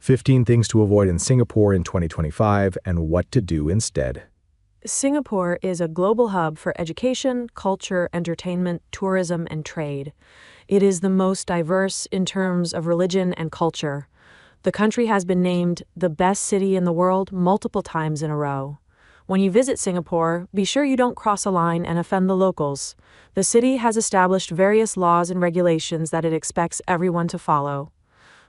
15 things to avoid in Singapore in 2025 and what to do instead. Singapore is a global hub for education, culture, entertainment, tourism, and trade. It is the most diverse in terms of religion and culture. The country has been named the best city in the world multiple times in a row. When you visit Singapore, be sure you don't cross a line and offend the locals. The city has established various laws and regulations that it expects everyone to follow.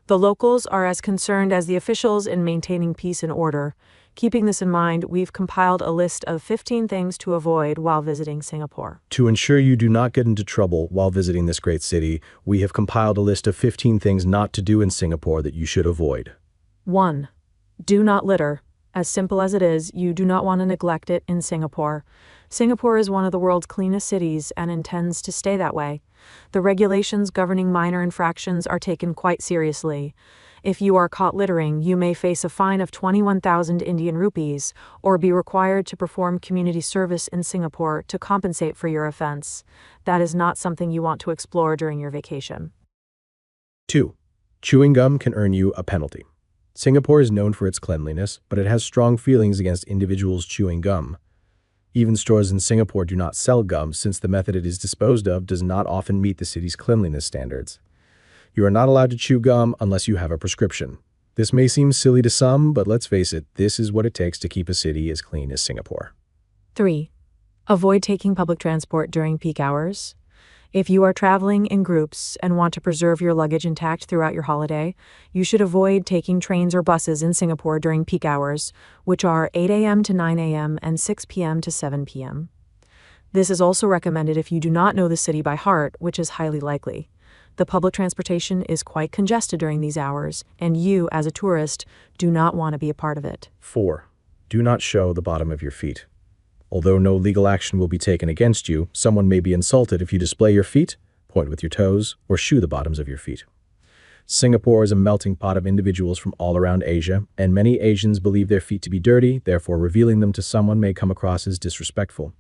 The locals are as concerned as the officials in maintaining peace and order. Keeping this in mind, we've compiled a list of 15 things to avoid while visiting Singapore. To ensure you do not get into trouble while visiting this great city, we have compiled a list of 15 things not to do in Singapore that you should avoid. 1. Do not litter. As simple as it is, you do not want to neglect it in Singapore. Singapore is one of the world's cleanest cities and intends to stay that way. The regulations governing minor infractions are taken quite seriously. If you are caught littering, you may face a fine of 21,000 Indian rupees or be required to perform community service in Singapore to compensate for your offense. That is not something you want to explore during your vacation. 2. Chewing gum can earn you a penalty. Singapore is known for its cleanliness, but it has strong feelings against individuals chewing gum. Even stores in Singapore do not sell gum since the method it is disposed of does not often meet the city's cleanliness standards. You are not allowed to chew gum unless you have a prescription. This may seem silly to some, but let's face it, this is what it takes to keep a city as clean as Singapore. 3. Avoid taking public transport during peak hours. If you are traveling in groups and want to preserve your luggage intact throughout your holiday, you should avoid taking trains or buses in Singapore during peak hours, which are 8 a.m. to 9 a.m. and 6 p.m. to 7 p.m. This is also recommended if you do not know the city by heart, which is highly likely. The public transportation is quite congested during these hours, and you, as a tourist, do not want to be a part of it. 4. Do not show the bottom of your feet. Although no legal action will be taken against you, someone may be insulted if you display your feet, point with your toes, or shoe the bottoms of your feet. Singapore is a melting pot of individuals from all around Asia, and many Asians believe their feet to be dirty, therefore revealing them to someone may come across as disrespectful.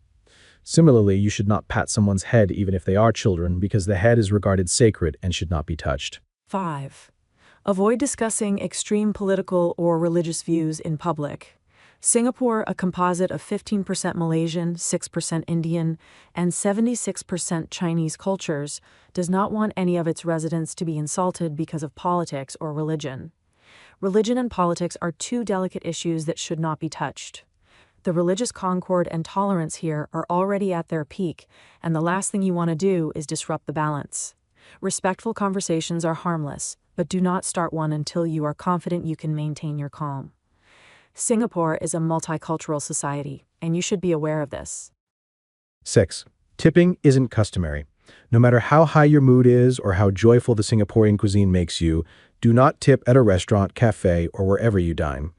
Similarly, you should not pat someone's head even if they are children, because the head is regarded sacred and should not be touched. 5. Avoid discussing extreme political or religious views in public. Singapore, a composite of 15% Malaysian, 6% Indian, and 76% Chinese cultures, does not want any of its residents to be insulted because of politics or religion. Religion and politics are two delicate issues that should not be touched. The religious concord and tolerance here are already at their peak, and the last thing you want to do is disrupt the balance. Respectful conversations are harmless, but do not start one until you are confident you can maintain your calm. Singapore is a multicultural society, and you should be aware of this. 6. Tipping isn't customary. No matter how high your mood is or how joyful the Singaporean cuisine makes you, do not tip at a restaurant, cafe, or wherever you dine.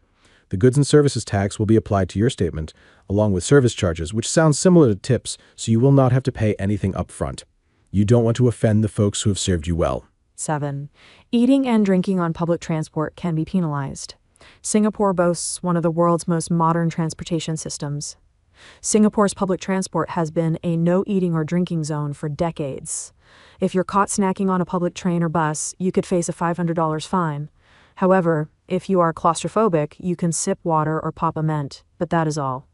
The goods and services tax will be applied to your statement, along with service charges, which sounds similar to tips, so you will not have to pay anything up front. You don't want to offend the folks who have served you well. 7. Eating and drinking on public transport can be penalized. Singapore boasts one of the world's most modern transportation systems. Singapore's public transport has been a no eating or drinking zone for decades. If you're caught snacking on a public train or bus, you could face a $500 fine. However, if you are claustrophobic, you can sip water or pop a mint, but that is all.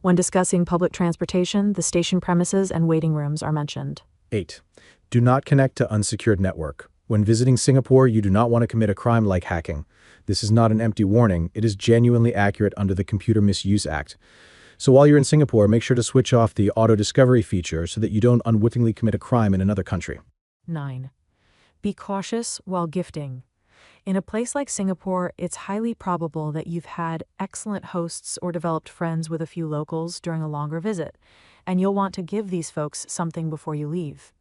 When discussing public transportation, the station premises and waiting rooms are mentioned. 8. Do not connect to unsecured network. When visiting Singapore, you do not want to commit a crime like hacking. This is not an empty warning, it is genuinely accurate under the Computer Misuse Act. So while you're in Singapore, make sure to switch off the auto-discovery feature so that you don't unwittingly commit a crime in another country. 9. Be cautious while gifting. In a place like Singapore, it's highly probable that you've had excellent hosts or developed friends with a few locals during a longer visit, and you'll want to give these folks something before you leave.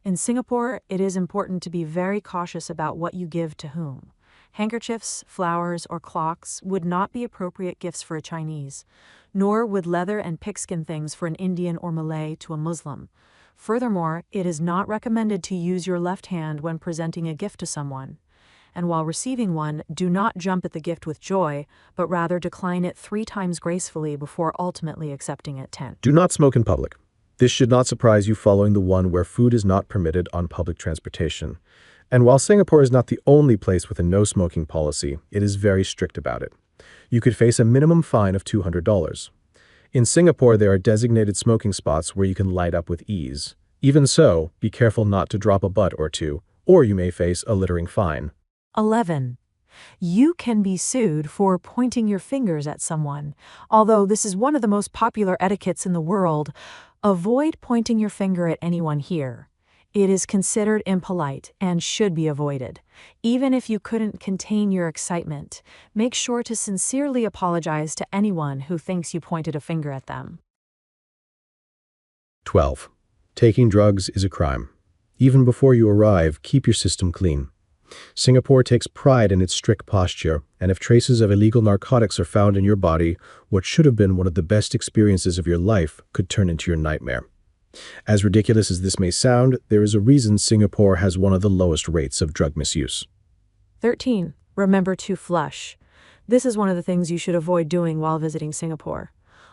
In Singapore, it is important to be very cautious about what you give to whom. Handkerchiefs, flowers, or clocks would not be appropriate gifts for a Chinese, nor would leather and pigskin things for an Indian or Malay to a Muslim. Furthermore, it is not recommended to use your left hand when presenting a gift to someone. And while receiving one, do not jump at the gift with joy, but rather decline it 3 times gracefully before ultimately accepting it 10. Do not smoke in public. This should not surprise you following the one where food is not permitted on public transportation. And while Singapore is not the only place with a no-smoking policy, it is very strict about it. You could face a minimum fine of $200. In Singapore, there are designated smoking spots where you can light up with ease. Even so, be careful not to drop a butt or two, or you may face a littering fine. 11. You can be sued for pointing your fingers at someone. Although this is one of the most popular etiquettes in the world, avoid pointing your finger at anyone here. It is considered impolite and should be avoided. Even if you couldn't contain your excitement, make sure to sincerely apologize to anyone who thinks you pointed a finger at them. 12. Taking drugs is a crime. Even before you arrive, keep your system clean. Singapore takes pride in its strict posture, and if traces of illegal narcotics are found in your body, what should have been one of the best experiences of your life could turn into your nightmare. As ridiculous as this may sound, there is a reason Singapore has one of the lowest rates of drug misuse. 13. Remember to flush. This is one of the things you should avoid doing while visiting Singapore.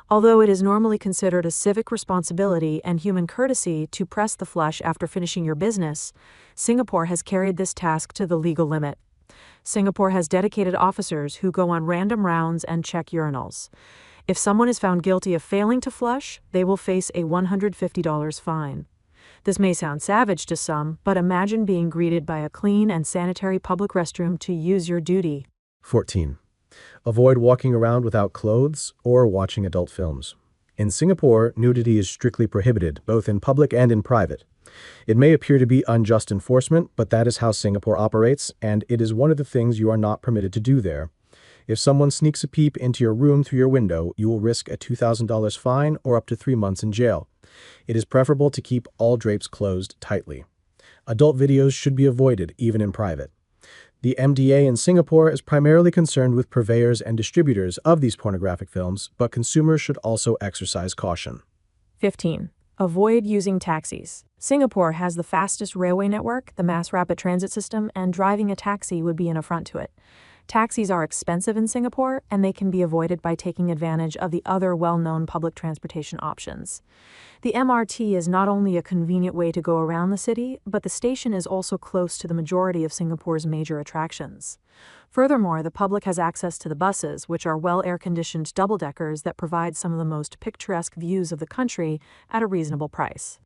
Although it is normally considered a civic responsibility and human courtesy to press the flush after finishing your business, Singapore has carried this task to the legal limit. Singapore has dedicated officers who go on random rounds and check urinals. If someone is found guilty of failing to flush, they will face a $150 fine. This may sound savage to some, but imagine being greeted by a clean and sanitary public restroom to use your duty. 14. Avoid walking around without clothes or watching adult films. In Singapore, nudity is strictly prohibited, both in public and in private. It may appear to be unjust enforcement, but that is how Singapore operates, and it is one of the things you are not permitted to do there. If someone sneaks a peep into your room through your window, you will risk a $2,000 fine or up to 3 months in jail. It is preferable to keep all drapes closed tightly. Adult videos should be avoided, even in private. The MDA in Singapore is primarily concerned with purveyors and distributors of these pornographic films, but consumers should also exercise caution. 15. Avoid using taxis. Singapore has the fastest railway network, the mass rapid transit system, and driving a taxi would be an affront to it. Taxis are expensive in Singapore, and they can be avoided by taking advantage of the other well-known public transportation options. The MRT is not only a convenient way to go around the city, but the station is also close to the majority of Singapore's major attractions. Furthermore, the public has access to the buses, which are well air-conditioned double-deckers that provide some of the most picturesque views of the country at a reasonable price.